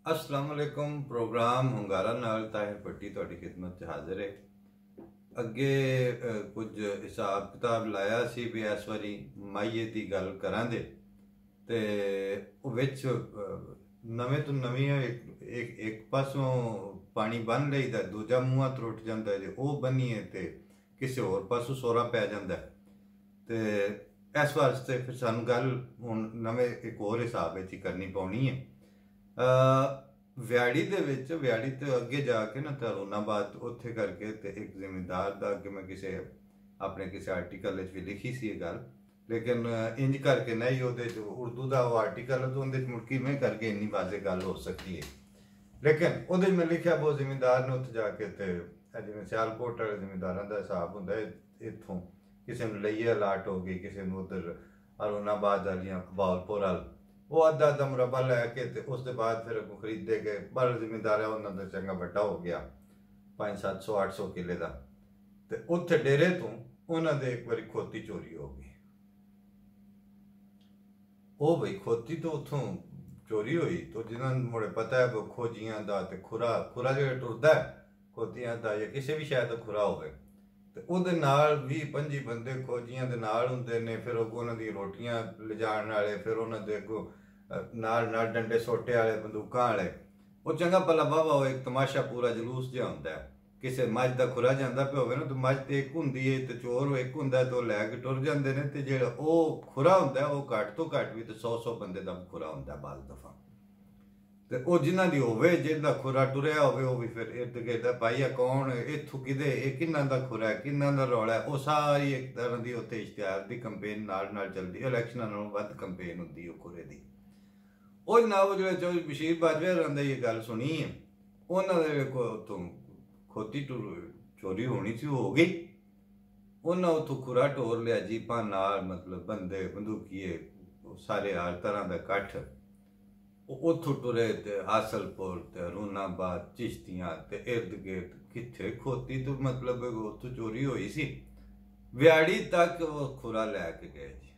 अस्सलाम वालेकुम। प्रोग्राम ਹੁੰਗਾਰਾ ਨਾਲ ਤਾਹਿਰ ਪੱਟੀ ਤੁਹਾਡੀ ਖਿਦਮਤ 'ਚ ਹਾਜ਼ਰ ਹੈ। ਅੱਗੇ ਕੁਝ ਹਿਸਾਬ ਕਿਤਾਬ ਲਾਇਆ ਸੀ ਵੀ ਇਸ ਵਾਰੀ ਮਾਈਏ ਦੀ ਗੱਲ ਕਰਾਂਗੇ ਤੇ ਉਹ ਵਿੱਚ ਨਵੇਂ ਤੋਂ ਨਵੀਂ ਇੱਕ ਪਾਸੋਂ ਪਾਣੀ ਬੰਨ ਲਈਦਾ, ਦੂਜਾ ਮੂੰਹਾਂ ਤੋਂ ਉੱਠ ਜਾਂਦਾ ਜੇ ਉਹ ਬੰਨੀਏ ਤੇ ਕਿਸੇ ਹੋਰ ਪਾਸੋਂ ਸੋਰਾ ਪੈ ਜਾਂਦਾ ਤੇ ਇਸ ਵਾਸਤੇ ਫਿਰ ਸਾਨੂੰ ਗੱਲ ਹੁਣ ਨਵੇਂ ਇੱਕ ਹੋਰ ਹਿਸਾਬ ਵਿੱਚ ਹੀ ਕਰਨੀ ਪਾਉਣੀ ਹੈ। ਵਿਆੜੀ ਦੇ ਵਿੱਚ ਵਿਆੜੀ ਤੋਂ ਅੱਗੇ ਜਾ ਕੇ ਨਾ ਤਰੋਨਾਬਾਦ ਉੱਥੇ ਕਰਕੇ ਤੇ ਇੱਕ ਜ਼ਿਮੀਂਦਾਰ ਦਾ ਅੱਗੇ ਮੈਂ ਆਪਣੇ ਕਿਸੇ ਆਰਟੀਕਲ ਵਿੱਚ ਵੀ ਲਿਖੀ ਸੀ ਇਹ ਗੱਲ, ਲੇਕਿਨ ਇੰਜ ਕਰਕੇ ਨਹੀਂ ਉਹਦੇ 'ਚ ਉਰਦੂ ਦਾ ਉਹ ਆਰਟੀਕਲ तो ਉਹਦੇ 'ਚ ਮੁੜ ਕਿਵੇਂ ਕਰਕੇ ਇੰਨੀ ਵਾਜ਼ੇ ਗੱਲ ਹੋ ਸਕਦੀ ਹੈ। ਲੇਕਿਨ ਉਹਦੇ ਮੈਂ ਲਿਖਿਆ ਬਹੁਤ ਜ਼ਿਮੀਂਦਾਰ ਨੇ ਉੱਥੇ ਜਾ ਕੇ ਤੇ ਜਿਵੇਂ ਸਿਆਲਕੋਟ ਵਾਲੇ ਜ਼ਿਮੀਂਦਾਰਾਂ ਦਾ ਹਿਸਾਬ ਹੁੰਦਾ ਇੱਥੋਂ ਕਿਸੇ ਨੂੰ ਲਈਏ ਅਲਾਟ ਹੋ ਗਈ, ਕਿਸੇ ਨੂੰ ਉੱਧਰ ਅਰੋਨਾਬਾਦ ਵਾਲੀਆਂ ਬਾਲਪੁਰ ਵਾਲ ਉਹ ਅੱਧਾ ਮੁਰੱਬਾ ਲੈ ਕੇ ਤੇ ਉਸ ਦੇ ਬਾਅਦ ਫਿਰ ਅੱਗੋਂ ਖਰੀਦੇ ਗਏ। ਪਰ ਜ਼ਿਮੀਂਦਾਰ ਉਹਨਾਂ ਦਾ ਚੰਗਾ ਵੱਡਾ ਹੋ ਗਿਆ 500-700-800 ਕਿੱਲੇ ਦਾ ਤੇ ਉੱਥੇ ਡੇਰੇ ਤੋਂ ਉਹਨਾਂ ਦੇ ਇੱਕ ਵਾਰੀ ਖੋਤੀ ਚੋਰੀ ਹੋ ਗਈ। ਉਹ ਬਈ ਖੋਤੀ ਤੋਂ ਉੱਥੋਂ ਚੋਰੀ ਹੋਈ ਤਾਂ ਜਿਹਨਾਂ ਨੂੰ ਮੁੜੇ ਪਤਾ ਹੈ ਖੋਜੀਆਂ ਦਾ ਤੇ ਖੁਰਾ ਜਿਹੜਾ ਟੁਰਦਾ ਖੋਤੀਆਂ ਦਾ ਜਾਂ ਕਿਸੇ ਵੀ ਸ਼ਾਇਦ ਦਾ ਖੁਰਾ ਹੋਵੇ ਤੇ ਉਹਦੇ ਨਾਲ 20-25 ਬੰਦੇ ਖੋਜੀਆਂ ਦੇ ਨਾਲ ਹੁੰਦੇ ਨੇ। ਫਿਰ ਉਹ ਉਹਨਾਂ ਦੀ ਰੋਟੀਆਂ ਲਿਜਾਣ ਵਾਲੇ, ਫਿਰ ਉਹਨਾਂ ਦੇ ਅੱਗੋਂ ਨਾਲ ਡੰਡੇ ਸੋਟੇ ਵਾਲੇ, ਬੰਦੂਕਾਂ ਵਾਲੇ, ਉਹ ਚੰਗਾ ਭਲਾ ਵਾਹਵਾ ਉਹ ਇੱਕ ਤਮਾਸ਼ਾ ਪੂਰਾ ਜਲੂਸ ਜਿਹਾ ਹੁੰਦਾ ਹੈ। ਕਿਸੇ ਮੱਝ ਦਾ ਖੁਰਾ ਜਾਂਦਾ ਪਿਆ ਹੋਵੇ ਨਾ ਤਾਂ ਮੱਝ ਤੇ ਇੱਕ ਹੁੰਦੀ ਹੈ ਤੇ ਚੋਰ ਇੱਕ ਹੁੰਦਾ ਤੇ ਉਹ ਲੈ ਕੇ ਟੁਰ ਜਾਂਦੇ ਨੇ ਤੇ ਜਿਹੜਾ ਉਹ ਖੁਰਾ ਹੁੰਦਾ ਉਹ ਘੱਟ ਤੋਂ ਘੱਟ ਵੀ ਤੇ 100 ਬੰਦੇ ਦਾ ਖੁਰਾ ਹੁੰਦਾ ਬਾਜ਼ ਦਫਾ ਤੇ ਉਹ ਜਿਨ੍ਹਾਂ ਦੀ ਹੋਵੇ ਜਿਹਦਾ ਖੁਰਾ ਟੁਰਿਆ ਹੋਵੇ ਉਹ ਵੀ ਫਿਰ ਇਰਦ ਗਿਰਦ ਭਾਈ ਆ ਕੌਣ ਇੱਥੋਂ ਕਿਦੇ ਇਹ ਕਿੰਨਾਂ ਦਾ ਖੁਰਾ ਕਿੰਨਾਂ ਦਾ ਰੌਲਾ ਉਹ ਸਾਰੀ ਇੱਕ ਤਰ੍ਹਾਂ ਦੀ ਉੱਥੇ ਇਸ਼ਤਿਹਾਰ ਦੀ ਕੰਪੇਨ ਨਾਲ ਚੱਲਦੀ। ਇਲੈਕਸ਼ਨਾਂ ਨਾਲੋਂ ਵੱਧ ਕੰਪੇਨ ਹੁੰਦੀ ਉਹ ਖੁਰੇ ਦੀ। ਉਹ ਨਾ ਉਹ ਜਿਹੜੇ ਬਸ਼ੀਰ ਬਾਜਵਾ ਰਹਿੰਦਾ ਇਹ ਗੱਲ ਸੁਣੀ ਹੈ ਉਹਨਾਂ ਦੇ ਉੱਥੋਂ ਖੋਤੀ ਚੋਰੀ ਹੋਣੀ ਸੀ ਹੋ ਗਈ। ਉਹਨਾਂ ਉੱਥੋਂ ਖੁਰਾ ਟੋਰ ਲਿਆ ਜੀਪਾਂ ਨਾਲ, ਮਤਲਬ ਬੰਦੇ ਬੰਦੂਕੀਏ ਸਾਰੇ ਹਰ ਤਰ੍ਹਾਂ ਦਾ ਇਕੱਠ ਉੱਥੋਂ ਟੁਰੇ ਤੇ ਹਾਸਲਪੁਰ ਤੇ ਰੂਨਾਬਾਦ ਚਿਸ਼ਤੀਆਂ ਤੇ ਇਰਦ ਗਿਰਦ ਕਿੱਥੇ ਖੋਤੀ ਤੋਂ ਮਤਲਬ ਉੱਥੋਂ ਚੋਰੀ ਹੋਈ ਸੀ। ਵਿਆੜੀ ਤੱਕ ਉਹ ਖੁਰਾ ਲੈ ਕੇ ਗਏ ਜੀ।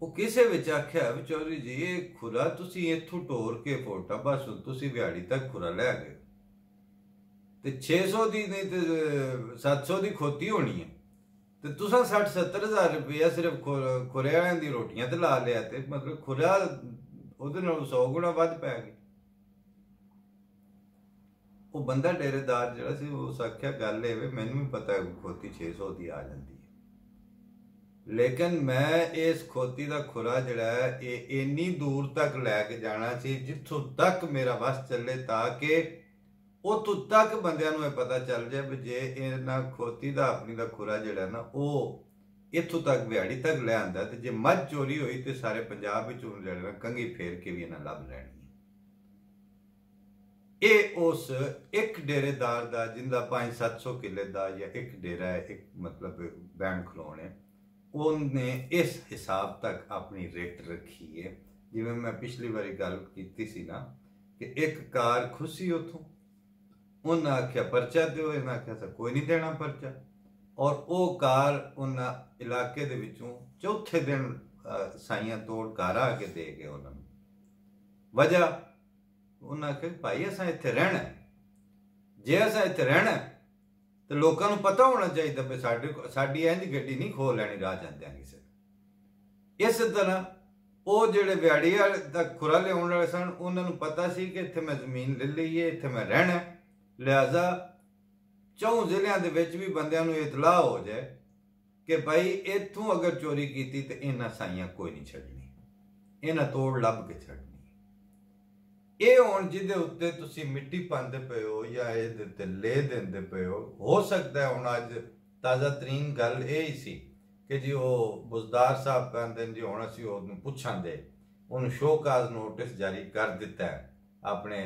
ਉਹ ਕਿਸੇ ਵਿੱਚ ਆਖਿਆ ਵੀ ਚੌਧਰੀ ਜੀ ਇਹ ਖੁਰਾ ਤੁਸੀਂ ਇੱਥੋਂ ਟੋਰ ਕੇ ਫੋਟਾ ਬਸ ਤੁਸੀਂ ਵਿਆੜੀ ਤੱਕ ਖੁਰਾ ਲੈ ਗਏ ਤੇ 600 ਦੀ ਨਹੀਂ ਤੇ 700 ਦੀ ਖੋਤੀ ਹੋਣੀ ਹੈ ਤੇ ਤੁਸੀਂ 60-70 ਹਜ਼ਾਰ ਰੁਪਇਆ ਸਿਰਫ ਖੁਰੇ ਵਾਲਿਆਂ ਦੀ ਰੋਟੀਆਂ ਤੇ ਲਾ ਲਿਆ ਤੇ ਮਤਲਬ ਖੁਰਾ ਉਹਦੇ ਨਾਲ 100 ਗੁਣਾ ਵੱਧ ਪੈ ਗਈ। ਉਹ ਬੰਦਾ ਡੇਰੇਦਾਰ ਜਿਹੜਾ ਸੀ ਉਹ ਆਖਿਆ ਗੱਲ ਇਹ ਵੇ ਮੈਨੂੰ ਵੀ ਪਤਾ ਖੋਤੀ 600 ਦੀ ਆ ਜਾਂਦੀ ਹੈ, ਲੇਕਿਨ ਮੈਂ ਇਸ ਖੋਤੀ ਦਾ ਖੁਰਾ ਜਿਹੜਾ ਹੈ ਇਹ ਇੰਨੀ ਦੂਰ ਤੱਕ ਲੈ ਕੇ ਜਾਣਾ ਸੀ ਜਿੱਥੋਂ ਤੱਕ ਮੇਰਾ ਵਸ ਚੱਲੇ ਤਾਂ ਕਿ ਉੱਥੋਂ ਤੱਕ ਬੰਦਿਆਂ ਨੂੰ ਇਹ ਪਤਾ ਚੱਲ ਜਾਏ ਵੀ ਜੇ ਇਹਨਾਂ ਖੋਤੀ ਦਾ ਆਪਣੀ ਦਾ ਖੁਰਾ ਜਿਹੜਾ ਨਾ ਉਹ ਇੱਥੋਂ ਤੱਕ ਵਿਹਾੜੀ ਤੱਕ ਲੈ ਆਂਦਾ ਤੇ ਜੇ ਮੱਝ ਚੋਰੀ ਹੋਈ ਤੇ ਸਾਰੇ ਪੰਜਾਬ ਵਿੱਚ ਉਹਨੂੰ ਜਿਹੜਾ ਕੰਘੀ ਫੇਰ ਕੇ ਵੀ ਇਹਨਾਂ ਲੱਭ ਲੈਣੀ। ਇਹ ਉਸ ਇੱਕ ਡੇਰੇਦਾਰ ਦਾ ਜਿੰਦਾ 500-700 ਕਿੱਲੇ ਦਾ ਜਾਂ ਇੱਕ ਡੇਰਾ ਹੈ, ਇੱਕ ਮਤਲਬ ਬੈਂਕ ਖਲੋਣ ਹੈ, ਉਹਨੇ ਇਸ ਹਿਸਾਬ ਤੱਕ ਆਪਣੀ ਰੇਟ ਰੱਖੀ ਹੈ। ਜਿਵੇਂ ਮੈਂ ਪਿਛਲੀ ਵਾਰੀ ਗੱਲ ਕੀਤੀ ਸੀ ਨਾ ਕਿ ਇੱਕ ਕਾਰ ਖੁੱਸੀ ਉੱਥੋਂ ਉਹਨਾਂ ਆਖਿਆ ਪਰਚਾ ਦਿਓ, ਇਹਨਾਂ ਆਖਿਆ ਕੋਈ ਨਹੀਂ ਦੇਣਾ ਪਰਚਾ ਔਰ ਉਹ ਕਾਰ ਉਹਨਾਂ ਇਲਾਕੇ ਦੇ ਵਿੱਚੋਂ ਚੌਥੇ ਦਿਨ ਸਾਈਆਂ ਤੋੜ ਘਰ ਆ ਕੇ ਦੇ ਗਏ ਉਹਨਾਂ ਨੂੰ। ਵਜ੍ਹਾ ਉਹਨਾਂ ਆਖਿਆ ਭਾਈ ਅਸਾਂ ਇੱਥੇ ਰਹਿਣਾ, ਜੇ ਅਸਾਂ ਇੱਥੇ ਰਹਿਣਾ ਤੇ ਲੋਕਾਂ ਨੂੰ ਪਤਾ ਹੋਣਾ ਚਾਹੀਦਾ ਵੀ ਸਾਡੀ ਇੰਝ ਗੱਡੀ ਨਹੀਂ ਖੋਹ ਲੈਣੀ ਰਾਹ ਜਾਂਦਿਆਂ ਕਿਸੇ। ਇਸੇ ਤਰ੍ਹਾਂ ਉਹ ਜਿਹੜੇ ਵਿਆੜੀ ਵਾਲੇ ਦਾ ਖੁਰਾ ਲਿਆਉਣ ਵਾਲੇ ਸਨ ਉਹਨਾਂ ਨੂੰ ਪਤਾ ਸੀ ਕਿ ਇੱਥੇ ਮੈਂ ਜ਼ਮੀਨ ਲੈ ਲਈ ਹੈ, ਇੱਥੇ ਮੈਂ ਰਹਿਣਾ, ਲਿਹਾਜ਼ਾ 4 ਜ਼ਿਲ੍ਹਿਆਂ ਦੇ ਵਿੱਚ ਵੀ ਬੰਦਿਆਂ ਨੂੰ ਇਤਲਾਹ ਹੋ ਜਾਏ ਕਿ ਭਾਈ ਇੱਥੋਂ ਅਗਰ ਚੋਰੀ ਕੀਤੀ ਤੇ ਇਹਨਾਂ ਸਾਈਆਂ ਕੋਈ ਨਹੀਂ ਛੱਡਣੀ, ਇਹਨਾਂ ਤੋੜ ਲੱਭ ਕੇ ਛੱਡਣੀ। ਇਹ ਹੁਣ ਜਿਹਦੇ ਉੱਤੇ ਤੁਸੀਂ ਮਿੱਟੀ ਪਾਉਂਦੇ ਪਏ ਹੋ ਜਾਂ ਇਹਦੇ ਉੱਤੇ ਲੈ ਦਿੰਦੇ ਪਏ ਹੋ ਸਕਦਾ ਹੁਣ ਅੱਜ ਤਾਜ਼ਾ ਤਰੀਨ ਗੱਲ ਇਹ ਹੀ ਸੀ ਕਿ ਜੀ ਉਹ ਬੁਜ਼ਦਾਰ ਸਾਹਿਬ ਕਹਿੰਦੇ ਜੀ ਹੁਣ ਅਸੀਂ ਉਹਨੂੰ ਪੁੱਛਾਂਗੇ, ਉਹਨੂੰ ਸ਼ੋਕਾਜ਼ ਨੋਟਿਸ ਜਾਰੀ ਕਰ ਦਿੱਤਾ ਹੈ ਆਪਣੇ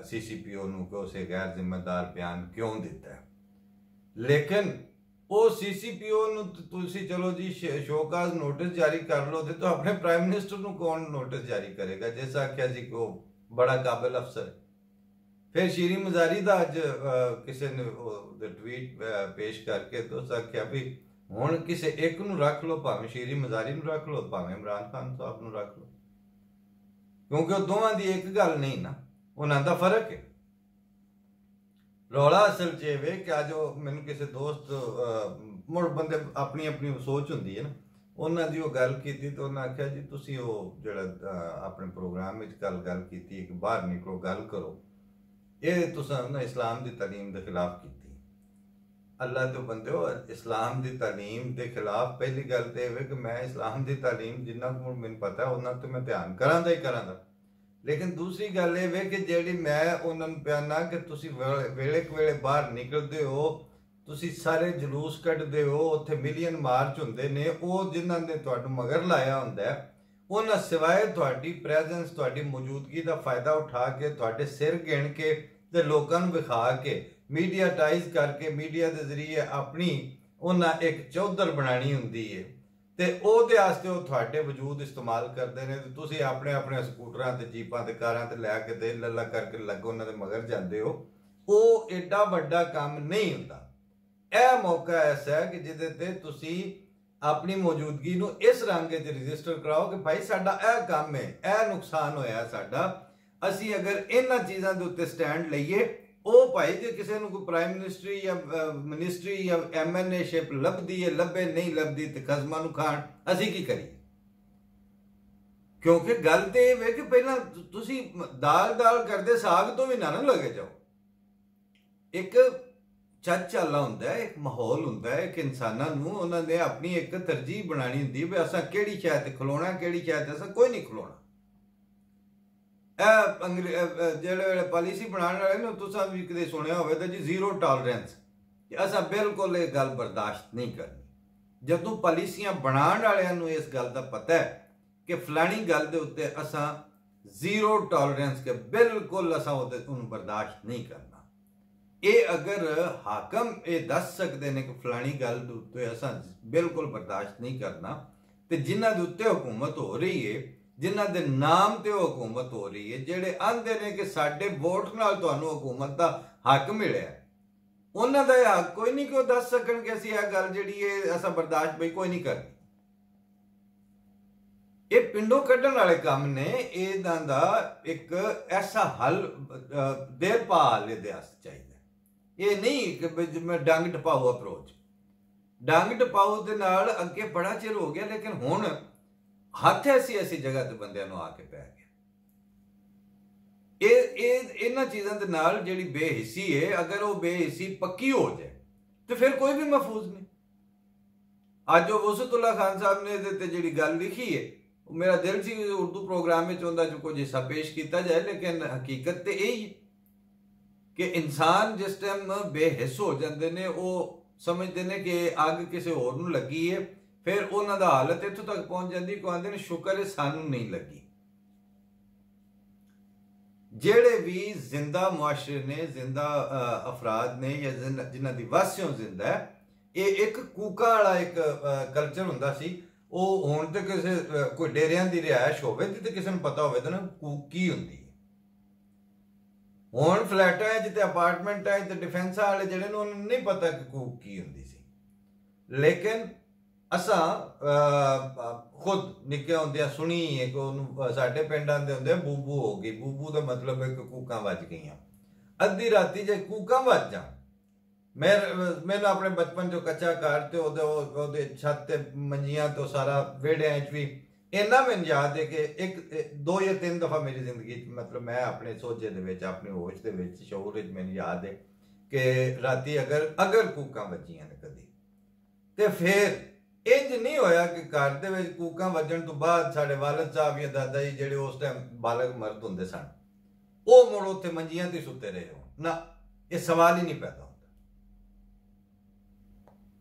CCPO ਨੂੰ ਕਿ ਉਸੇ ਗੈਰ ਜ਼ਿੰਮੇਦਾਰ ਬਿਆਨ ਕਿਉਂ ਦਿੱਤਾ ਹੈ। ਲੇਕਿਨ ਉਹ CCPO ਨੂੰ ਤੁਸੀਂ ਚਲੋ ਜੀ ਸ਼ੋਕਾਜ਼ ਨੋਟਿਸ ਜਾਰੀ ਕਰ ਲਓ ਤੇ ਆਪਣੇ ਪ੍ਰਾਈਮ ਮਿਨਿਸਟਰ ਨੂੰ ਕੌਣ ਨੋਟਿਸ ਜਾਰੀ ਕਰੇਗਾ ਜਿਸ ਆਖਿਆ ਸੀ ਕਿ ਉਹ ਬੜਾ ਕਾਬਿਲ ਅਫਸਰ। ਫਿਰ ਸ਼ੀਰੀ ਮਜ਼ਾਰੀ ਦਾ ਅੱਜ ਕਿਸੇ ਨੇ ਟਵੀਟ ਪੇਸ਼ ਕਰਕੇ ਦੋਸਤ ਆਖਿਆ ਵੀ ਹੁਣ ਕਿਸੇ ਇੱਕ ਨੂੰ ਰੱਖ ਲਓ, ਭਾਵੇਂ ਸ਼ੀਰੀ ਮਜ਼ਾਰੀ ਨੂੰ ਰੱਖ ਲਓ, ਭਾਵੇਂ ਇਮਰਾਨ ਖਾਨ ਸਾਹਿਬ ਨੂੰ ਰੱਖ ਲਓ। क्योंकि वो दोवां दी एक गल नहीं ना, उन्हां दा फर्क है। रौला असल च वे कि अज मैनू किसी दोस्त मुड़ बंदे अपनी अपनी सोच होंदी है ना, उन्हां दी वो गल की तो उन्हें आख्या जी तुसी वो जिहड़ा अपने प्रोग्राम में कल गल की कि बाहर निकलो गल करो, ये तुसां ना इस्लाम की तालीम के खिलाफ की। अल्लाह तो बंदे हो, इस्लाम की तालीम के खिलाफ पहली गल तो यह कि मैं इस्लाम की तालीम जिन्ना को मैनू पता है उन्ना तो मैं ध्यान करां दा ही करां दा, लेकिन दूसरी गल ये कि जिहड़ी मैं उन्होंने प्याना कि तुसी वेले वेले बाहर निकलते हो, तुसी सारे जलूस कढ़दे हो, उत्थे मिलियन मार्च होंदे ने, वो जिन्हां ने तुहानू मगर लाया हुंदा है उन्हां सिवाय तुहाडी प्रेजेंस तुहाडी मौजूदगी का फायदा उठा के तुहाडे सिर गिण के ते लोकां नू विखा के मीडियाटाइज करके मीडिया के जरिए अपनी उन्हें एक चौधर बनानी हुंदी है ते ओहदे वास्ते वो तुहाडे वजूद इस्तेमाल करते हैं। तो तुसी अपने अपने स्कूटरां ते जीपां ते कारां ते लैके ते लल्ला करके लगो उन्हां दे मगर जांदे हो, वो एडा वड्डा काम नहीं हुंदा। यह मौका ऐसा है कि जिहदे ते तुसी अपनी मौजूदगी नू इस रंग च रजिस्टर कराओ कि भाई साडा यह काम है, यह नुकसान होया साडा, असी अगर इन्हां चीज़ां दे उत्ते स्टैंड लईए, ਉਹ ਭਾਈ ਜੇ ਕਿਸੇ ਨੂੰ ਕੋਈ ਪ੍ਰਾਈਮ ਮਿਨਿਸਟਰੀ ਜਾਂ ਮਿਨਿਸਟਰੀ ਜਾਂ MNA ਸ਼ਿਪ ਲੱਭਦੀ ਹੈ, ਲੱਭੇ ਨਹੀਂ ਲੱਭਦੀ ਤੇ ਖਸਮਾਂ ਨੂੰ ਖਾਣ, ਅਸੀਂ ਕੀ ਕਰੀਏ? ਕਿਉਂਕਿ ਗੱਲ ਤੇ ਇਹ ਵੇ ਕਿ ਪਹਿਲਾਂ ਤੁਸੀਂ ਦਾਲ ਕਰਦੇ ਸਾਗ ਤੋਂ ਵੀ ਨਾ ਲੱਗੇ ਜਾਓ। ਇੱਕ ਚਾਲਾ ਹੁੰਦਾ ਹੈ, ਇੱਕ ਮਾਹੌਲ ਹੁੰਦਾ ਹੈ ਕਿ ਇਨਸਾਨਾਂ ਨੂੰ ਉਹਨਾਂ ਨੇ ਆਪਣੀ ਇੱਕ ਤਰਜੀਹ ਬਣਾਣੀ ਹੁੰਦੀ ਹੈ ਵੀ ਅਸਾਂ ਕਿਹੜੀ ਸ਼ਾਇਦ ਤੇ ਖਲੋਣਾ, ਕਿਹੜੀ ਸ਼ਾਇਦ ਤੇ ਅਸਾਂ ਕੋਈ ਨਹੀਂ ਖਲੋਣਾ। ਜਿਹੜੇ ਪਾਲਿਸੀ ਬਣਾਉਣ ਵਾਲੇ ਨੇ ਤੁਸੀਂ ਵੀ ਕਦੇ ਸੁਣਿਆ ਹੋਵੇ ਤਾਂ ਜੀ ਜ਼ੀਰੋ ਟੋਲਰੈਂਸ, ਕਿ ਅਸਾਂ ਬਿਲਕੁਲ ਇਹ ਗੱਲ ਬਰਦਾਸ਼ਤ ਨਹੀਂ ਕਰਨੀ। ਜਦੋਂ ਪਾਲਿਸੀਆਂ ਬਣਾਉਣ ਵਾਲਿਆਂ ਨੂੰ ਇਸ ਗੱਲ ਦਾ ਪਤਾ ਹੈ ਕਿ ਫਲਾਣੀ ਗੱਲ ਦੇ ਉੱਤੇ ਅਸਾਂ ਜ਼ੀਰੋ ਟੋਲਰੈਂਸ ਕੇ ਬਿਲਕੁਲ ਅਸਾਂ ਉਹਨੂੰ ਬਰਦਾਸ਼ਤ ਨਹੀਂ ਕਰਨਾ, ਇਹ ਅਗਰ ਹਾਕਮ ਇਹ ਦੱਸ ਸਕਦੇ ਨੇ ਕਿ ਫਲਾਣੀ ਗੱਲ ਦੇ ਉੱਤੇ ਅਸਾਂ ਬਿਲਕੁਲ ਬਰਦਾਸ਼ਤ ਨਹੀਂ ਕਰਨਾ, ਤੇ ਜਿਨ੍ਹਾਂ ਦੇ ਉੱਤੇ ਹੁਕੂਮਤ ਹੋ ਰਹੀ ਹੈ, जिन्हां दे नाम ते हुकूमत हो रही है, जेड़े आंदे ने कि साडे वोट नाल तुहानू हुकूमत दा हक मिलिया, उन्हां दा हक कोई नहीं कि वो दस सकण कि असीं इह गल जिहड़ी है असां बर्दाश्त बई कोई नहीं करनी। ये पिंडों कड्ढण वाले काम ने, इहदां दा एक ऐसा हल देर पाल इहदे वास्ते चाहिए। ये नहीं कि मैं डंग टपाऊ अप्रोच, डंग टपाऊ दे नाल अगे बड़ा चिर हो गया, लेकिन हुण हथ ऐसी ऐसी जगह ते बंदियां नूं आके पै गया। इन्हां चीज़ां दे नाल जिहड़ी बेहिस्सी है, अगर वो बेहिस्सी पक्की हो जाए तो फिर कोई भी महफूज नहीं। अज वसतुल्ला खान साहब ने इहदे ते जिहड़ी गल लिखी है, मेरा दिल सी उर्दू प्रोग्राम में उहदा जो कुछ हिस्सा पेश किया जाए, लेकिन हकीकत तो यही है कि इंसान जिस टाइम बेहिस हो जाते हैं, वो समझते हैं कि अग किसी होर नूं लगी है, फिर उन्हां दा हालत इत्थों तक पहुंच जाती को आंदे ने शुक्र है सानू नहीं लगी। जेड़े भी जिंदा मुआशरे ने, जिंदा अफराद ने या जिन्हां दी वास्यों जिंदा है, ये एक कूका वाला एक कल्चर हुंदा सी। वो हुण ते किसी कोई डेरियां दी रिहायश होवे ते किसी नूं पता होवे तां कूक की हुंदी है। हुण फ्लैटां जिते अपार्टमेंट है ते डिफेंस वाले जिहड़े ने उन्हां नूं नहीं पता कि कूक की हुंदी सी, लेकिन असां खुद निक्के होंदे सुनी है कि उन्होंने साडे पिंड आंदे हुंदे बूबू हो गई। बूबू का मतलब है कि कूकां वज गई। अद्धी राती जे कूकां वज जाण, मैनूं अपने बचपन चो कच्चा घर ते ओहदे छत ते मंजियां तो सारा वेड़ियां च भी इन्ना मैनूं याद है कि एक दो या तीन दफ़ा मेरी जिंदगी मतलब मैं अपने सोचे दे विच, अपने होश दे विच, शऊर विच मैनूं याद है कि राती अगर कूकां वजियां ने कदी ते फिर इंज नहीं होया कि घर दे विच कूकां वजण तो बाद साडे वालिद साहब या दादा जी जिहड़े उस टाइम बालग मर्द हुंदे सन, वो मुड़ उत्थे मंजियां ते सुते रहे हो ना, ये सवाल ही नहीं पैदा होंदा।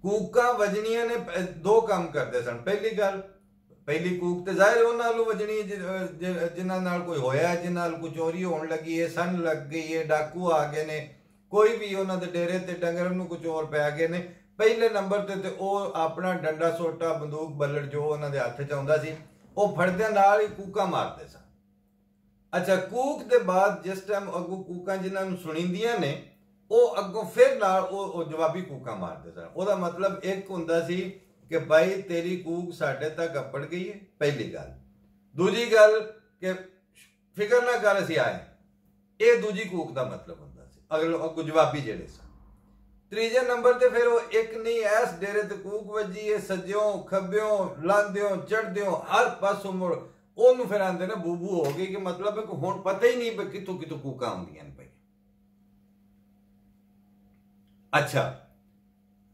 कूकां वजनियां ने दो काम करदे सन। पहली गल, पहली कूक ते जाहिर उन्हां नाल वजनी जिन्हां नाल कोई होया, जिन्हां नाल कोई चोरी होण लगी है, सन लग गई है, डाकू आ गए ने, कोई भी उन्हां दे डेरे ते डंगर नूं कोई चोर पै गए ने, पहले नंबर ते ਉਹ अपना डंडा सोटा बंदूक बल्लड़ जो उन्हां दे हत्थ च आउंदा सी, ਉਹ फड़दे नाल ही कूकां मारदे सन। अच्छा, कूक दे बाद जिस टाइम अगों कूकां जिन्हां नूं सुणींदियां ने, ਉਹ अगों फिर नाल ਉਹ जवाबी कूकां मारदे सन। ਉਹਦਾ मतलब एक हुंदा सी कि भाई तेरी कूक साडे तक अपड़ गई है, पहली गल। दूजी गल कि ਫਿਕਰ ਨਾ ਕਰ ਅਸੀਂ ਆਏ। ਇਹ ਦੂਜੀ ਕੂਕ ਦਾ ਮਤਲਬ ਹੁੰਦਾ ਸੀ ਅਗਲੇ ਜਵਾਬੀ ਜਿਹੜੇ ਸਨ। ਤੀਜੇ ਨੰਬਰ ਤੇ ਫਿਰ ਉਹ ਇੱਕ ਨਹੀਂ ਐਸ ਡੇਰੇ ਤੇ ਕੂਕ ਵੱਜੀ ਹੈ, ਸੱਜਿਓਂ ਖੱਬਿਓਂ ਲਾਂਦਿਓਂ ਚੜ੍ਹਦਿਓਂ ਹਰ ਪਾਸੋਂ ਮੁੜ ਉਹਨੂੰ ਫਿਰ ਆਂਦੇ ਨੇ ਬੂਬੂ ਹੋ ਗਈ, ਕਿ ਮਤਲਬ ਹੈ ਕਿ ਹੁਣ ਪਤਾ ਹੀ ਨਹੀਂ ਕਿੱਥੋਂ ਕਿੱਥੋਂ ਕੂਕਾਂ ਆਉਂਦੀਆਂ ਨੇ ਪਈ। ਅੱਛਾ,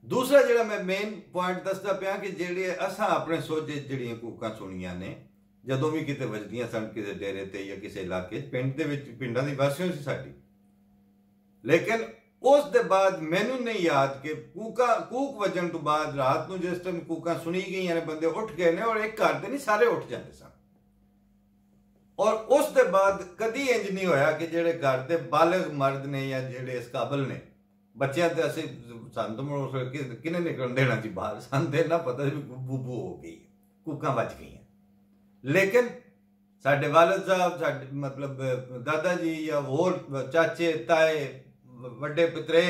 ਦੂਸਰਾ ਜਿਹੜਾ ਮੈਂ ਮੇਨ ਪੁਆਇੰਟ ਦੱਸਦਾ ਪਿਆ ਕਿ ਜਿਹੜੇ ਅਸਾਂ ਆਪਣੇ ਸੋਝੇ ਜਿਹੜੀਆਂ ਕੂਕਾਂ ਸੁਣੀਆਂ ਨੇ ਜਦੋਂ ਵੀ ਕਿਤੇ ਵੱਜਦੀਆਂ ਸਨ ਕਿਸੇ ਡੇਰੇ ਤੇ ਜਾਂ ਕਿਸੇ ਇਲਾਕੇ 'ਚ, ਪਿੰਡ ਦੇ ਵਿੱਚ, ਪਿੰਡਾਂ ਦੀ ਵਾਸੀਆਂ ਸੀ ਸਾਡੀ, ਲੇਕਿਨ ਉਸ ਦੇ ਬਾਅਦ ਮੈਨੂੰ ਨਹੀਂ ਯਾਦ ਕਿ ਕੂਕ ਵੱਜਣ ਤੋਂ ਬਾਅਦ ਰਾਤ ਨੂੰ ਜਿਸ ਟਾਈਮ ਕੂਕਾਂ ਸੁਣੀ ਗਈਆਂ ਨੇ ਬੰਦੇ ਉੱਠ ਗਏ ਨੇ, ਔਰ ਇੱਕ ਘਰ ਦੇ ਨਹੀਂ ਸਾਰੇ ਉੱਠ ਜਾਂਦੇ ਸਨ। ਔਰ ਉਸ ਦੇ ਬਾਅਦ ਕਦੀ ਇੰਜ ਨਹੀਂ ਹੋਇਆ ਕਿ ਜਿਹੜੇ ਘਰ ਦੇ ਬਾਲਗ ਮਰਦ ਨੇ ਜਾਂ ਜਿਹੜੇ ਇਸ ਕਾਬਲ ਨੇ, ਬੱਚਿਆਂ ਤੇ ਅਸੀਂ ਸਾਨੂੰ ਤਾਂ ਕਿਹਨੇ ਨਿਕਲਣ ਦੇਣਾ ਸੀ ਬਾਹਰ, ਸਾਨੂੰ ਤੇ ਨਾ ਪਤਾ ਸੀ ਬੂਬੂ ਹੋ ਗਈ, ਕੂਕਾਂ ਵੱਜ ਗਈਆਂ। ਲੇਕਿਨ ਸਾਡੇ ਵਾਲਦ ਸਾਹਿਬ, ਸਾਡੇ ਮਤਲਬ ਦਾਦਾ ਜੀ ਜਾਂ ਹੋਰ ਚਾਚੇ ਤਾਏ ਵੱਡੇ ਪਿਤਰੇ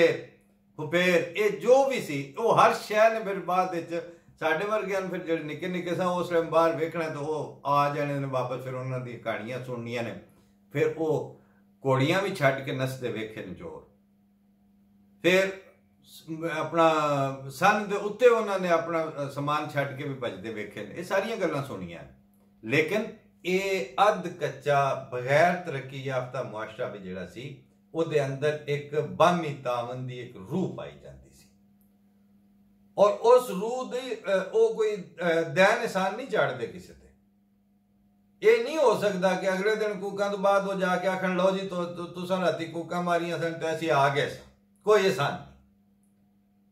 ਫੁਫੇਰ, ਇਹ ਜੋ ਵੀ ਸੀ ਉਹ ਹਰ ਸ਼ਹਿਰ ਨੇ ਫਿਰ ਬਾਅਦ ਵਿੱਚ ਸਾਡੇ ਵਰਗਿਆਂ ਨੂੰ, ਫਿਰ ਜਿਹੜੇ ਨਿੱਕੇ ਨਿੱਕੇ ਸਾਂ ਉਸ ਟਾਈਮ ਬਾਹਰ ਵੇਖਣਾ ਤਾਂ ਉਹ ਆ ਜਾਣੇ ਨੇ ਵਾਪਸ, ਫਿਰ ਉਹਨਾਂ ਦੀਆਂ ਕਹਾਣੀਆਂ ਸੁਣਨੀਆਂ ਨੇ, ਫਿਰ ਉਹ ਘੋੜੀਆਂ ਵੀ ਛੱਡ ਕੇ ਨੱਚਦੇ ਵੇਖੇ ਨੇ ਜ਼ੋਰ, ਫਿਰ ਆਪਣਾ ਸੰਨ ਦੇ ਉੱਤੇ ਉਹਨਾਂ ਨੇ ਆਪਣਾ ਸਮਾਨ ਛੱਡ ਕੇ ਵੀ ਭੱਜਦੇ ਵੇਖੇ ਨੇ। ਇਹ ਸਾਰੀਆਂ ਗੱਲਾਂ ਸੁਣੀਆਂ, ਲੇਕਿਨ ਇਹ ਅੱਧ ਕੱਚਾ ਬਗੈਰ ਤਰੱਕੀ ਯਾਫਤਾ ਮੁਆਸ਼ਰਾ ਵੀ ਜਿਹੜਾ ਸੀ ਉਹਦੇ ਅੰਦਰ ਇੱਕ ਬਾਹਮੀ ਤਾਵਨ ਦੀ ਇੱਕ ਰੂਹ ਪਾਈ ਜਾਂਦੀ ਸੀ, ਔਰ ਉਸ ਰੂਹ ਦੀ ਉਹ ਕੋਈ ਦੈਨ ਨਿਸ਼ਾਨ ਨਹੀਂ ਚਾੜਦੇ ਕਿਸੇ ਤੇ। ਇਹ ਨਹੀਂ ਹੋ ਸਕਦਾ ਕਿ ਅਗਲੇ ਦਿਨ ਕੂਕਾਂ ਤੋਂ ਬਾਅਦ ਉਹ ਜਾ ਕੇ ਆਖਣ ਲਓ ਜੀ ਤੁਸੀਂ ਰਾਤੀ ਕੂਕਾਂ ਮਾਰੀਆਂ ਸਨ ਤੇ ਅਸੀਂ ਆ ਗਏ ਸਾਂ, ਕੋਈ ਆਸਾਨ ਨਹੀਂ।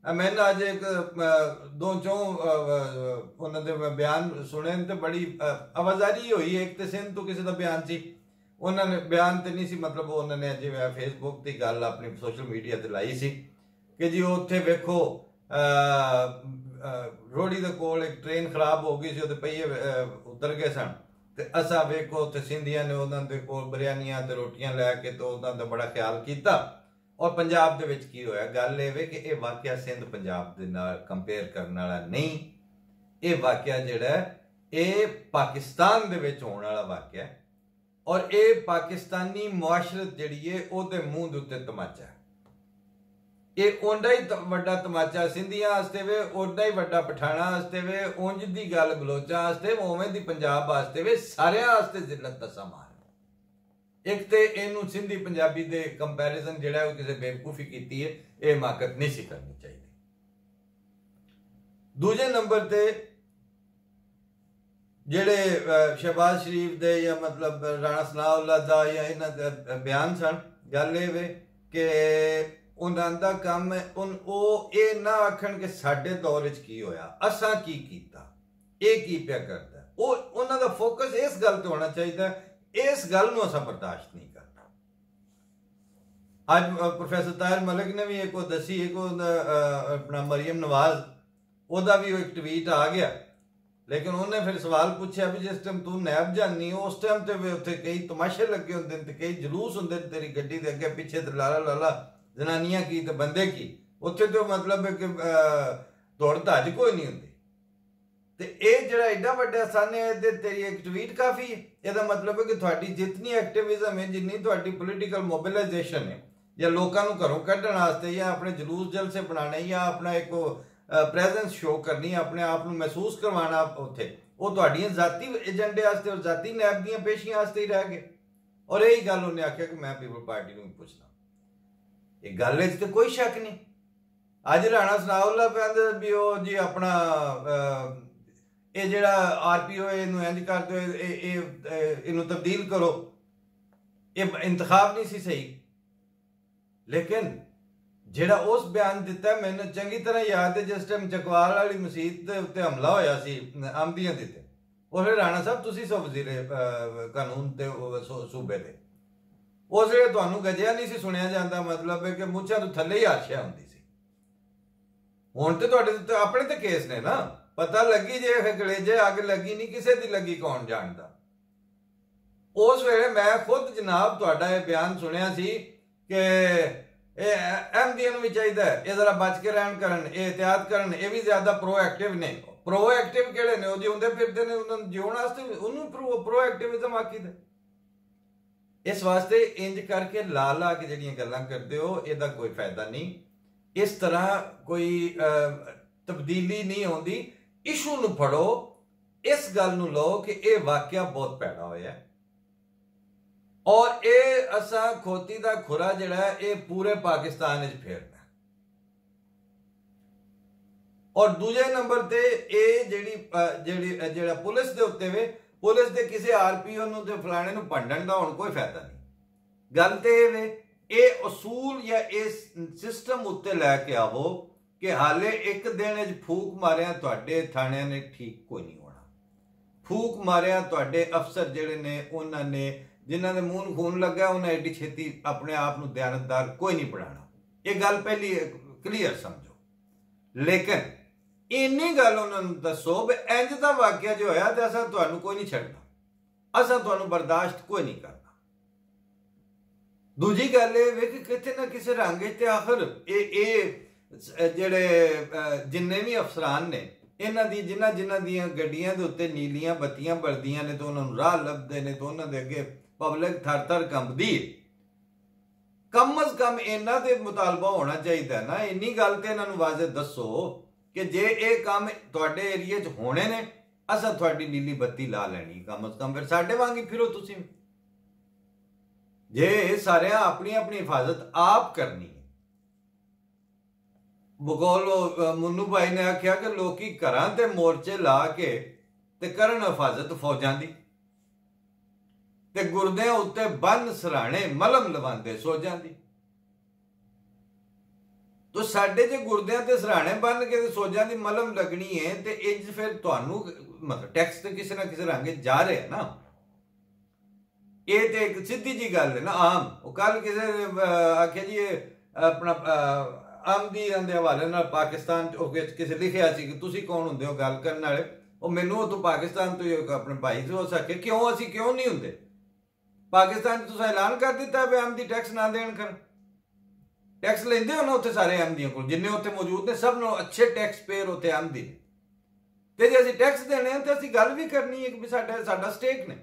मैंने अज एक दो चो उन्होंने बयान सुने तो बड़ी आवाजारी हुई। एक तो सिंध तो किसी का बयान सी, उन्होंने बयान तो नहीं सी, मतलब उन्होंने जिवें फेसबुक की गल अपनी सोशल मीडिया ते लाई सी कि जी उत्थे वेखो रोड़ी दे कोल एक ट्रेन खराब हो गई सी, उहदे पहिए उतर गए सन, ते असा वेखो उत्थे सिंधियां ने उन्हां दे कोल बिरयानियां ते रोटियां लैके तो उन्हां दा बड़ा ख्याल कीता। और पंजाब दे विच की होया, गल ये वे कि ये वाकया सिंध पंजाब दे नाल कंपेयर करने वाला नहीं, ये वाकया जिहड़ा ये पाकिस्तान दे विच होने वाला वाकया है, और ये पाकिस्तानी मुआशरत जिहड़ी है उहदे मूंह दे उत्ते तमाचा है। ये ओंडा ही वड्डा तमाचा सिंधियां वास्ते वे, ओंडा ही वड्डा पठाणा वास्ते वे, उंज दी गल बलोचां वास्ते, उवें दी पंजाब वास्ते वे, सारियां वास्ते जिल्लत दा समा है। एक तो इनू सिंधी पंजाबी दे कंपैरिजन जिहड़ा वो किसी बेवकूफ़ी की है, ये हिमाकत नहीं सी करनी चाहिए। दूजे नंबर ते जिहड़े शहबाज शरीफ दे या मतलब राणा सनाउल्लाह दा या इन्हां दे बयान सन, गल ये वे कि उन्हां दा काम है ये ना आखण कि साडे दौर च की होया, असां की कीता, ये की पिया करदा, उन्हां दा फोकस इस गल ते होना चाहिए, इस गल नूं असां बर्दाश्त नहीं करना। अज प्रोफैसर ताहिर मलिक ने भी एक दसी, एक अपना मरियम नवाज ओदा भी एक ट्वीट आ गया, लेकिन उन्हें फिर सवाल पूछा भी जिस टाइम तू नैब जानी हो उस टाइम तो उत्थे कई तमाशे लगे होंदे ते कई जलूस होंदे तेरी गड्डी दे अगे पिछे ते लाला लाला जनानियां की ते बंदे की, उत्थे तो मतलब है कि दौड़ धज कोई नहीं होंदी। ते ਇਹ ਜਿਹੜਾ ਐਡਾ ਵੱਡਾ ਸਨ ਹੈ ਤੇ ਤੇਰੀ ਇੱਕ ਟਵੀਟ ਕਾਫੀ ਹੈ। ਇਹਦਾ ਮਤਲਬ ਹੈ ਕਿ ਤੁਹਾਡੀ ਜਿੰਨੀ ਐਕਟਿਵਿਜ਼ਮ ਹੈ, ਜਿੰਨੀ ਤੁਹਾਡੀ ਪੋਲੀਟੀਕਲ ਮੋਬਿਲਾਈਜੇਸ਼ਨ ਹੈ, ਜਾਂ ਲੋਕਾਂ ਨੂੰ ਘਰੋਂ ਕੱਢਣ ਵਾਸਤੇ ਜਾਂ ਆਪਣੇ ਜਲੂਸ ਜਲਸੇ ਬਣਾਉਣੇ ਜਾਂ ਆਪਣਾ ਇੱਕ ਪ੍ਰੈਜ਼ੈਂਸ ਸ਼ੋਅ ਕਰਨੀ, ਆਪਣੇ ਆਪ ਨੂੰ ਮਹਿਸੂਸ ਕਰਵਾਉਣਾ ਉੱਥੇ, ਉਹ ਤੁਹਾਡੀਆਂ ਜ਼ਾਤੀ ਏਜੰਡੇ ਵਾਸਤੇ ਔਰ ਜ਼ਾਤੀ ਨੈਬ ਦੀਆਂ ਪੇਸ਼ੀਆਂ ਵਾਸਤੇ ਹੀ ਰਹਿ ਗਏ। ਔਰ ਇਹੀ ਗੱਲ ਉਹਨੇ ਆਖਿਆ ਕਿ ਮੈਂ ਪੀਪਲ ਪਾਰਟੀ ਨੂੰ ਪੁੱਛਣਾ। ਇਹ ਗੱਲ ਵਿੱਚ ਤੇ ਕੋਈ ਸ਼ੱਕ ਨਹੀਂ। ਅੱਜ ਰਾਣਾ ਸਨਾਉल्लाह ਕਹਿੰਦੇ ਵੀ ਉਹ ਜੀ ਆਪਣਾ ਇਹ ਜਿਹੜਾ ਆਰਪੀਓ ਇਹਨੂੰ ਇੰਜ ਕਰ ਦਿਓ, ਇਹਨੂੰ ਤਬਦੀਲ ਕਰੋ, ਇਹ ਇੰਤਖਾਬ ਨਹੀਂ ਸੀ ਸਹੀ। ਲੇਕਿਨ ਜਿਹੜਾ ਉਸ ਬਿਆਨ ਦਿੱਤਾ ਮੈਨੂੰ ਚੰਗੀ ਤਰ੍ਹਾਂ ਯਾਦ ਹੈ, ਜਿਸ ਟਾਈਮ ਚਕਵਾਲ ਵਾਲੀ ਮਸਜਿਦ ਦੇ ਉੱਤੇ ਹਮਲਾ ਹੋਇਆ ਸੀ ਆਮਦੀਆਂ ਦੇ ਤੇ, ਉਹ ਫਿਰ ਰਾਣਾ ਸਾਹਿਬ ਤੁਸੀਂ ਸੋ ਵਜ਼ੀਰ ਕਾਨੂੰਨ ਤੇ ਸੂਬੇ ਦੇ, ਉਸ ਵੇਲੇ ਤੁਹਾਨੂੰ ਗਜਿਆ ਨਹੀਂ ਸੀ ਸੁਣਿਆ ਜਾਂਦਾ, ਮਤਲਬ ਹੈ ਕਿ ਮੁੱਛਾਂ ਤੋਂ ਥੱਲੇ ਹੀ ਆਰਸ਼ਿਆ ਹੁੰਦੀ ਸੀ। ਹੁਣ ਤੇ ਤੁਹਾਡੇ ਤੇ ਆਪਣੇ ਤੇ ਕੇਸ ਨੇ ਨਾ, ਪਤਾ ਲੱਗੀ ਜੇ ਗਲੇਜੇ ਅੱਗ ਲੱਗੀ ਨਹੀਂ ਕਿਸੇ ਦੀ ਲੱਗੀ ਕੌਣ ਜਾਣਦਾ। ਉਸ ਵੇਲੇ ਮੈਂ ਖੁਦ ਜਨਾਬ ਤੁਹਾਡਾ ਇਹ ਬਿਆਨ ਸੁਣਿਆ ਸੀ ਕਿ ਇਹ ਅਹਿਮਦੀਆਂ ਨੂੰ ਵੀ ਚਾਹੀਦਾ ਇਹ ਜ਼ਰਾ ਬਚ ਕੇ ਰਹਿਣ ਕਰਨ, ਇਹ ਇਹਤਿਆਤ ਕਰਨ, ਇਹ ਵੀ ਜ਼ਿਆਦਾ ਪ੍ਰੋਐਕਟਿਵ ਨੇ। ਪ੍ਰੋਐਕਟਿਵ ਕਿਹੜੇ ਨੇ? ਉਹ ਜਿਉਂਦੇ ਫਿਰਦੇ ਨੇ, ਉਹਨਾਂ ਨੂੰ ਜਿਉਣ ਵਾਸਤੇ ਉਹਨੂੰ ਪ੍ਰੋਐਕਟਿਵਿਜ਼ਮ ਆਖੀਦਾ। इस वास्ते इंज करके ला ला के जिहड़ियां गल्लां करदे हो इहदा कोई फायदा नहीं। इस तरह कोई तब्दीली नहीं आउंदी। इशू नूं फड़ो, इस गल नूं लो कि यह वाकया बहुत पैड़ा होया और ये असा खोती दा खुरा जिहड़ा ये पूरे पाकिस्तान विच फेरना। और दूजे नंबर ते ये जिहड़ा पुलिस दे उत्ते वे, पुलिस दे किसी RPO नूं ते फलाणे नूं भंडण दा हुण कोई फायदा नहीं। गल ते ये वे, ये असूल या इस सिस्टम उत्ते लैके आवो कि हाले एक दिन च फूक मारिया तुहाडे थाणिਆਂ ने ठीक कोई नहीं होना। फूक मारिया तुहाडे अफसर जिहड़े ने उन्हां ने जिन्हां दे मूंह खून लगा उन्हें एडी छेती अपने आप नूं दयानतदार कोई नहीं बनाना। ये गल पहली क्लीयर समझो। लेकिन इन्नी गल उन्होंने दसो भी इंज दा वाकया जो होया ते असां तुहानूं कोई नहीं छड्डना, असां तुहानूं बर्दाश्त कोई नहीं करना। दूजी गल ये वे कि किते ना किसी रंग ते आखिर जिहड़े जिन्ने भी अफसरान ने इन्हां दी जिन्हां दियां गड्डियां दे उत्ते नीलियां बत्तियां बलदियां ने तो उन्हां नूं राह लभदे ने तो उन्हां दे अगे पब्लिक थर थर कंबदी है। कम अज कम इन्हां दे मुतालबा होना चाहिए ना। इन्नी गल ते इन्हां नूं वाज़े दसो कि जे ये काम तुहाडे एरिए च होने ने असां तुहाडी नीली बत्ती ला लैनी। कम अज कम फिर साडे वांग ही फिरो तुसीं। जे सारे अपनी अपनी हिफाजत आप करनी है। बकौल मुन्नू भाई ने आख्या कि लोग घरां ते मोर्चे ला के ते करन हिफाजत फौजां दी ते गुरदियां उत्ते बन सराणे मलम लवांदे सोजां दी। तो साडे जे गुरदियां ते सराणे बन के सोजां दी मलम लगनी है ते इंज फिर तुहानूं मतलब टैक्स ते किसी ना किसी रंग जा रहे है ना। ये तो एक सीधी जी गल है ना आम। वो कल किसी आख्या जी अपना आमदी के हवाले नाल पाकिस्तान किसी लिखिया सी कि तुसीं कौन हुंदे हो गल करन वाले। वो मैनूं तो पाकिस्तान तो अपने भाई से हो सके क्यों असीं क्यों नहीं हुंदे। पाकिस्तान तुसीं ऐलान कर दिता भी आमदी टैक्स ना देण कर। टैक्स लेंदे हो ना उत्थे सारे आमदियां कोल जिन्ने उत्थे मौजूद ने सब नालों अच्छे टैक्स पेयर उत्थे आमदी ने। ते जे असीं टैक्स देने ते असीं गल भी करनी है कि साडा स्टेक ने।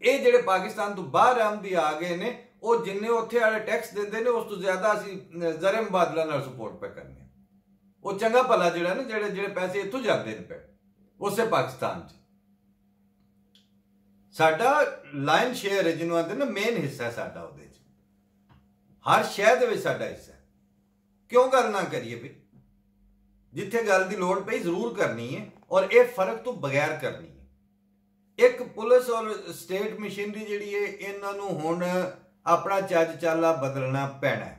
ये जिहड़े पाकिस्तान तो बाहर आमदी आ गए ने वो जिन्ने उत्थे वाले टैक्स देंदे ने उस तो ज्यादा असीं ज़र मुबादला नाल सपोर्ट पे करने। वो चंगा भला जिहड़ा ना जिहड़े पैसे इत्थों जांदे ने पे उसे पाकिस्तान च साडा लाइन शेयर है जिन्हों आते ना मेन हिस्सा है साडा उहदे च। हर शहर दे विच साडा हिस्सा है। क्यों गल ना करिए भी जिथे गल दी लोड़ पई जरूर करनी है और ये फर्क तो बगैर करनी है। एक पुलिस और स्टेट मशीनरी जिहड़ी है इन्हां नूं हुण अपना चज चाला बदलना पैना है।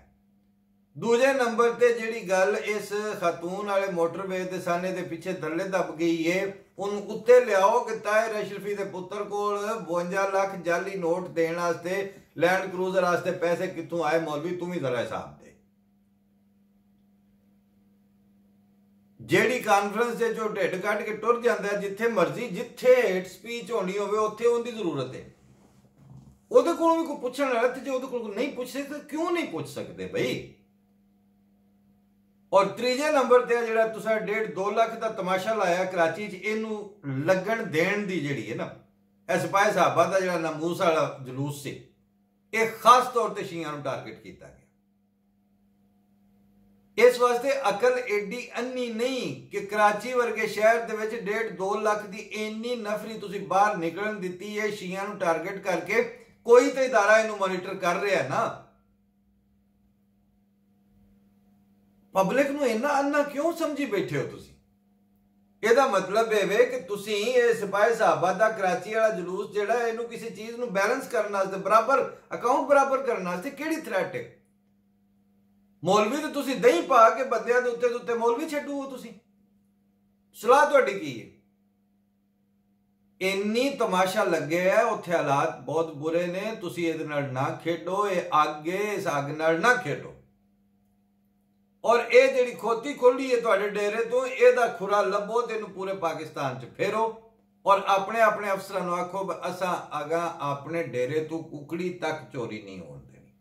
दूजे नंबर ते जिहड़ी गल इस खातून वाले मोटरवे दे साने दे पिछे थल्ले दब गई है उन उत्ते लियाओ कि ताहिर अशरफी दे पुत्तर कोल 52 लाख जाली नोट देण वास्ते लैंड क्रूजर वास्ते पैसे कित्थों आए। मौलवी तू भी जरा हिसाब दे। जेड़ी कॉन्फ्रेंस से जो ढिड कट के टुर जाता है जिथे मर्जी जिथे हेट स्पीच होनी होवे उत्थे उनकी जरूरत है। उहदे कोलों भी कोई पुछण वाला ते जे उहदे कोल नहीं पुछ सकते क्यों नहीं पुछ सकते भाई। और तीजे नंबर ते जिहड़ा तुसां 1.5-2 लाख का तमाशा लाया कराची च इहनूं लगन देण दी जिहड़ी है ना सिपाही साहबा दा जिहड़ा नामूस वाला जलूस से यह खास तौर पर शियां नूं टारगेट किया गया। इस वास्ते अकल एडी अन्नी नहीं कि कराची वर्गे शहर दे विच 1.5-2 लाख की इन्नी नफरी तुसीं बाहर निकलन दित्ती है शियां नूं टारगेट करके। कोई तो इदारा इनू मॉनिटर कर रहा है ना। पब्लिक नूं इन्ना अन्ना क्यों समझी बैठे हो तुसीं। ਇਹਦਾ मतलब ਇਹ ਵੇ ਕਿ ਤੁਸੀਂ ਇਹ ਸਿਪਾਹੀ ਸਾਹਿਬਾਂ ਦਾ कराची वाला ਜਲੂਸ ਜਿਹੜਾ ਇਹਨੂੰ ਕਿਸੇ ਚੀਜ਼ ਨੂੰ ਬੈਲੈਂਸ ਕਰਨ ਵਾਸਤੇ ਬਰਾਬਰ ਅਕਾਊਂਟ ਬਰਾਬਰ ਕਰਨ ਵਾਸਤੇ ਕਿਹੜੀ ਥ੍ਰੈਟ ਹੈ। ਮੌਲਵੀ ਤੇ ਤੁਸੀਂ ਦਹੀਂ ਪਾ ਕੇ ਬੰਦਿਆਂ ਦੇ ਉੱਤੇ ਮੌਲਵੀ ਛੱਡੂ ਤੁਸੀਂ ਸਲਾਹ ਤੁਹਾਡੀ ਕੀ ਹੈ। ਇੰਨੀ ਤਮਾਸ਼ਾ ਲੱਗਿਆ ਹੈ ਉੱਥੇ ਹਾਲਾਤ ਬਹੁਤ ਬੁਰੇ ਨੇ। ਤੁਸੀਂ ਇਹਦੇ ਨਾਲ ਨਾ ਖੇਡੋ। ਇਹ ਅੱਗੇ ਇਸ ਅੱਗ ਨਾਲ ਨਾ ਖੇਡੋ। और ये जिहड़ी खोती खोली है तुहाडे डेरे तो ਇਹਦਾ खुरा लभो ते पूरे पाकिस्तान च फेरो और अपने अपने अफसरां नूं आखो असां अगा अपने डेरे तो कुकड़ी तक चोरी नहीं होण देनी।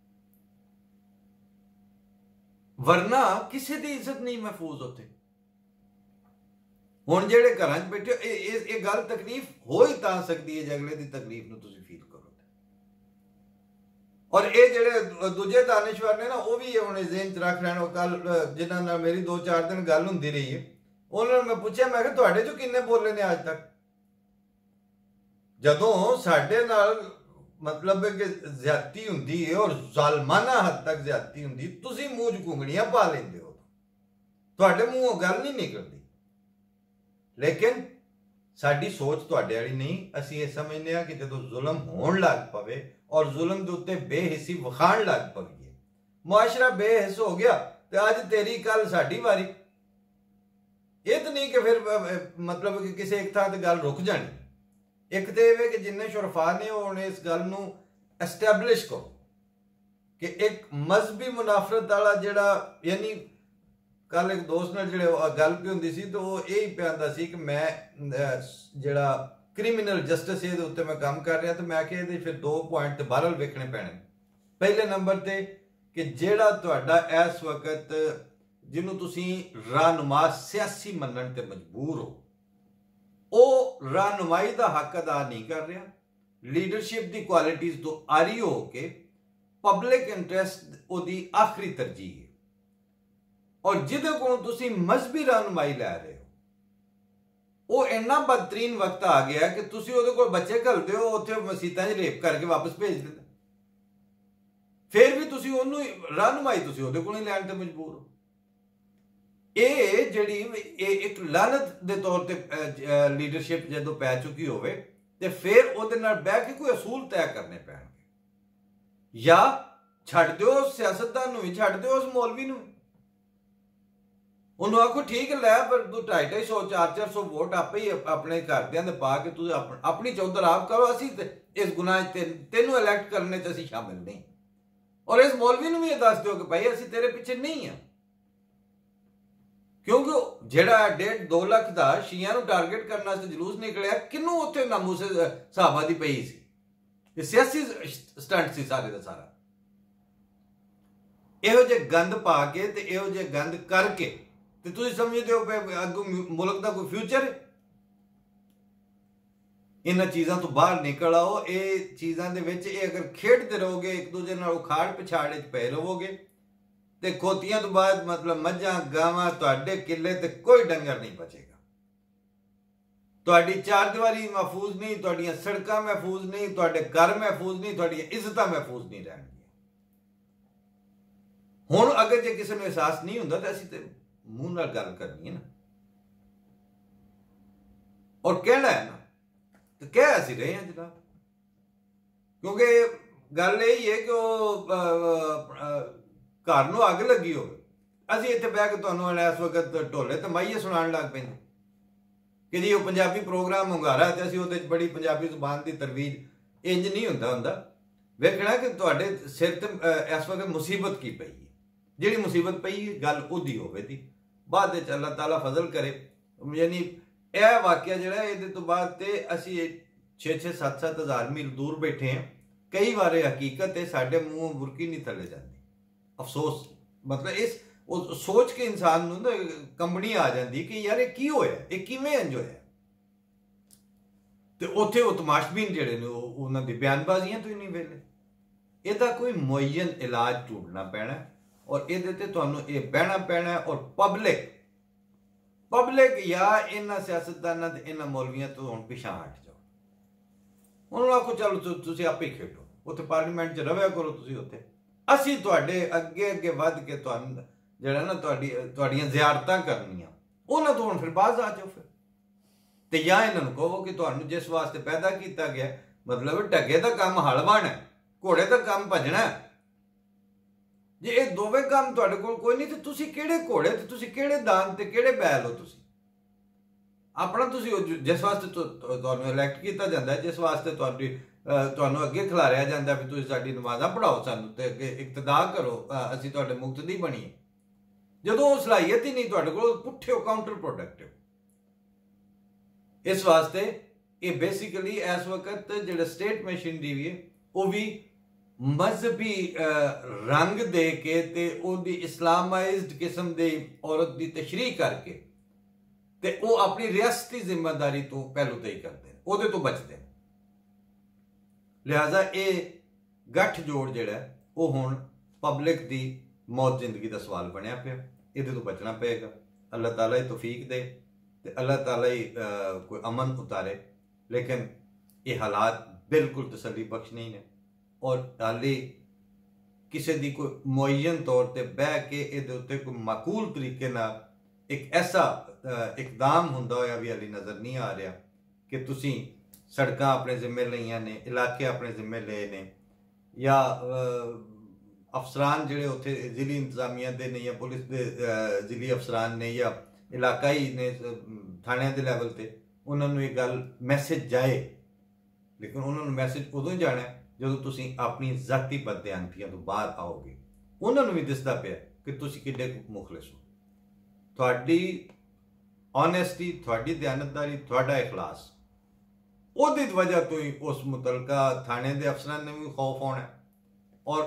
वरना किसी की इज्जत नहीं महफूज होते। हुण जिहड़े घरां च बैठे ये गल तकलीफ हो ही तां सकदी है जे अगले दी तकलीफ नूं तुसीं फील करो। और ये ਜਿਹੜੇ ਦੂਜੇ ਦਾਨਿਸ਼ਵਰ ਨੇ ਨਾ ਉਹ ਵੀ ਆਪਣੇ ਜ਼ਿਹਨ 'ਚ ਰੱਖ ਲੈਣ। ਉਹ ਕੱਲ ਜਿਨ੍ਹਾਂ ਨਾਲ ਮੇਰੀ 2-4 ਦਿਨ ਗੱਲ ਹੁੰਦੀ ਰਹੀ ਹੈ, ਉਹਨਾਂ ਨੂੰ ਮੈਂ ਪੁੱਛਿਆ, ਮੈਂ ਕਿਹਾ ਤੁਹਾਡੇ 'ਚੋਂ ਕਿੰਨੇ ਬੋਲੇ ਨੇ ਅੱਜ ਤੱਕ? ਜਦੋਂ ਸਾਡੇ ਨਾਲ मतलब कि ज्यादती होंदी है और जालमाना हद तक ज्यादती होंदी, तुसी मूंह च घुंगड़ियां पा लेंदे हो, तुहाडे मूंहों गल नहीं निकलदी। लेकिन साडी सोच तुहाडे वाली नहीं। असीं ये समझने आ कि जदों जुल्म होण लग पवे और जुल्म दे उत्ते बेहिस्सी विखाण लग पईए, मुआशरा बेहिस हो गया ते अज तेरी कल साडी वारी। ये तो नहीं कि फिर मतलब कि किसी एक थां ते गल रुक जानी। एक तो यह कि जिन्ने शुरफा ने उन्हें इस गल नूं एस्टैबलिश करो कि एक मजहबी मुनाफरत वाला जिहड़ा, यानी कल एक दोस्त नाल जिहड़े गल भी हुंदी सी तो वो यही पिआंदा सी कि मैं जिहड़ा क्रिमिनल जस्टिस इहदे उत्ते मैं काम कर रहा, तो मैं कि इहदे फिर 2 पॉइंट ते बहरहाल वेखणे पैणे। पहले नंबर ते कि जिहड़ा तुहाडा इस वक्त जिन्हों तुसीं रहनुमा सियासी मनण ते मजबूर हो, ਉਹ रहनुमाई का हक अदा नहीं कर रहा, लीडरशिप की क्वालिटीज़ तो आरी हो के पब्लिक इंटरस्ट उसकी आखिरी तरजीह है। और जिदे को तुसी मजहबी रहनुमाई लै रहे हो, वो इन्ना बदतरीन वक्त आ गया कि तुसी उहदे कोल बच्चे घलदे हो, उत्थे मसीतां च रेप करके वापस भेज दिंदे, फिर भी तुसी उहनूं रहनुमाई तुसी उहदे कोल ही लैण ते मजबूर हो। ये जिहड़ी एक लानत के तौर पर लीडरशिप जो पै चुकी होवे ते फिर उहदे नाल बैठ के कोई असूल तय करने पैणगे, या छड्ड दिओ उस सियासतदान नूं, छड्ड दिओ उस मौलवी नूं, उन्होंने आखो ठीक लै पर तू 250-250 400 वोट आपे ही अपने घरदियां दे पा के तू अपनी चौधर आप करो, असीं इस गुनाह तेनों इलैक्ट करने च असीं शामिल नहीं। और इस मौलवी नूं भी ये दस दिओ कि भाई असीं तेरे पीछे नहीं हैं, क्योंकि जिहड़ा 1.5-2 लाख का शिया नूं टारगेट करने वास्ते जलूस निकलिया, किनूं उत्थे नामूसे सहाबा दी पई सी? ये सियासी स्टंट सी सारे दा सारा। इहो जे गंद पा के ते इहो जे गंद करके ते तुसीं समझदे हो कि अग्गों मुल्क दा कोई फ्यूचर है? इन्हां चीज़ां तो बाहर निकल आओ। ये चीज़ां दे विच अगर खेडते रहोगे, एक दूजे नाल उखाड़ पछाड़ च पए रहोगे ते खोतियां तो बाद मतलब मझां गावां तुहाडे किले ते कोई डंगर नहीं बचेगा। तुहाडी चार दीवारी महफूज नहीं, तुहाडीआं सड़कां महफूज नहीं, तुहाडे घर महफूज नहीं, तुहाडीआं इज्जतां महफूज नहीं रहणगीआं। हुण अगर जे किसी नूं एहसास नहीं हुंदा तां असीं ते मूंह नाल गल करनी है ना, और कहना है ना, तो कह असीं रहे हैं जनाब। क्योंकि गल यही है कि घर नूं अग लगी हो, असीं इत्थे बह के तुहानूं इस वक्त ढोले ते माईए सुणाण लग पैंदे कि जी वो पंजाबी प्रोग्राम हुंगारा ते असीं उहदे च बड़ी पंजाबी जुबान की तरवीज, इंज नहीं हुंदा। वेखना कि तुहाडे सिर ते इस वक्त मुसीबत की पई है, जिहड़ी मुसीबत पई है गल उहदी होवे दी, बाद विच अल्लाह ताला फजल करे। यानी यह वाकया जिहड़ा इहदे तो बाद ते असीं 6-6 7-7 हज़ार मील दूर बैठे हैं। कई बार हकीकत है साडे मूँह बुरकी नहीं थले जाती। अफसोस मतलब इस सोच के इंसान नूं ना कंबनी आ जाती कि यार ये की होया, ये किवें इंज होया, ते उत्थे वो तमाशबीन जिहड़े ने उन्हां दी बयानबाजियां तो ही नहीं वेले। इहदा कोई मुअय्यन इलाज ढूंढना पैना और इहदे ते तुहानूं ये बहना पैना और पब्लिक या इन्हां सियासतदानां ते इन्हां मौलवियां तो हुण पिछां हट जाओ। उन्होंने आखो चलो तुसीं आपे ही खेडो, उत्थे पार्लीमेंट च रव्या करो तुसीं उत्थे, असीं तुहाडे अगे अगे वध के तुहानूं जिहड़ा ना तुहाडीआं ज़ियारतां करनियां, उन्हां तो हुण फिर बाज आ जाओ फिर, ते या इन्हां नूं कहो कि तुहानूं जिस वास्ते पैदा किया गया, मतलब ढगे दा काम हल बाणा, घोड़े दा काम भजना। जे ये दोवें काम तुहाडे कोल कोई नहीं ते तुसीं किहड़े घोड़े ते तुसीं किहड़े दान ते किहड़े बैल हो? तुसीं अपना तुसीं जिस वास्ते तुहानूं इलैक्ट किया जाता है, जिस वास्ते तुहानूं अगे खिलारिया जाता भी तुसीं साडी नमाज़ां पढ़ाओ, सानूं ते अगे इक्तदा करो, असीं तुहाडे मुक्तदी बणीए, जदों वो सलाहियत ही नहीं तुहाडे कोल, पुट्ठे हो, काउंटर प्रोडक्टिव। इस वास्ते ये बेसिकली इस वक्त जिहड़ा स्टेट मशीनरी भी है वो भी मजहबी रंग दे के ते ओदी इस्लामाइज्ड किस्म दे औरत की तशरीह करके ते वो अपनी रियासती जिम्मेदारी तो पहलू तय करते हैं, उहदे तो बचते हैं। लिहाजा ये गठ जोड़ जिहड़ा वो हुण पब्लिक दी मौत जिंदगी का सवाल बनया पिया। इहदे तो बचना पेगा। अल्लाह ताला ही तौफीक दे ते अल्लाह ताला ही कोई अमन उतारे। लेकिन ये हालात बिल्कुल तसल्ली बख्श नहीं ने और हाली किसी दी कोई मुअय्यन तौर पर बह के इहदे उत्ते कोई माकूल तरीके नाल एक ऐसा इकदाम हुंदा होया भी हाली नज़र नहीं आ रहा कि तुसीं सड़कां अपने जिम्मे लईआं ने, इलाके अपने जिम्मे ले ने, या अफसरान जिहड़े उत्थे जिली इंतजामिया दे ने या पुलिस दे जिली अफसरान ने या इलाकाई ने थाणिਆਂ ਦੇ ਲੈਵਲ ਤੇ ਉਹਨਾਂ ਨੂੰ ਇਹ ਗੱਲ ਮੈਸੇਜ ਜਾਏ। लेकिन उन्होंने मैसेज उदों जाना है जो तुसीं अपनी जाती बददियानतियां तो बाहर आओगे। उन्होंने भी दिसदा पिया कि तुसीं किड्डे मुखलिस हो। तुहाडी ऑनेस्टी, तुहाडी दयानतदारी, तुहाडा इखलास, उहदी वजह तो ही उस मुतलका थाने के अफसरां ने भी खौफ होना और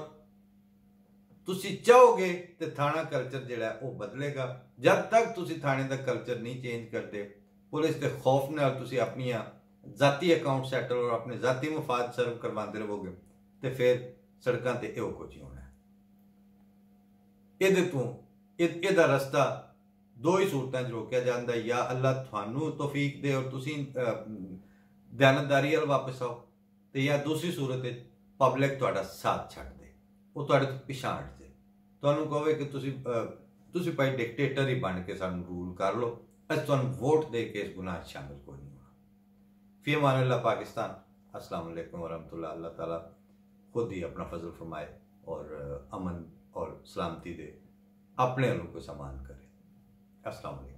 तुसीं चाहोगे तो थाना कल्चर जिहड़ा वो बदलेगा। जब तक तुसीं थाने का कल्चर नहीं चेंज करते, पुलिस के खौफ नाल तुसीं अपनियां जाती अकाउंट सैटल और अपने जाती मफाद सर्व करवाते रहोगे तो फिर सड़कों पर यो कुछ ही होना है। इहदा रस्ता दो ही सूरतों रोकया जाता है, या अल्लाह थानू तौफीक दे और तुसीं दयानतदारी वाल वापस आओ, तो या दूसरी सूरत पब्लिक तुहाडा साथ छड्ड दे, वो तुहाडे तो पिछां हट जाए, तुहानू कहे कि तुसीं भाई डिकटेटर ही बन के सानू रूल कर लो, असीं तुहानू वोट दे के इस गुनाह शामिल कोई नहीं। फी अमानिल्लाह पाकिस्तान। अस्सलाम वालेकुम वरहमतुल्लाह। अल्लाह ताला खुद ही अपना फजल फरमाए और अमन और सलामती दे अपने लोगों को समान करे। अस्सलाम वालेकुम।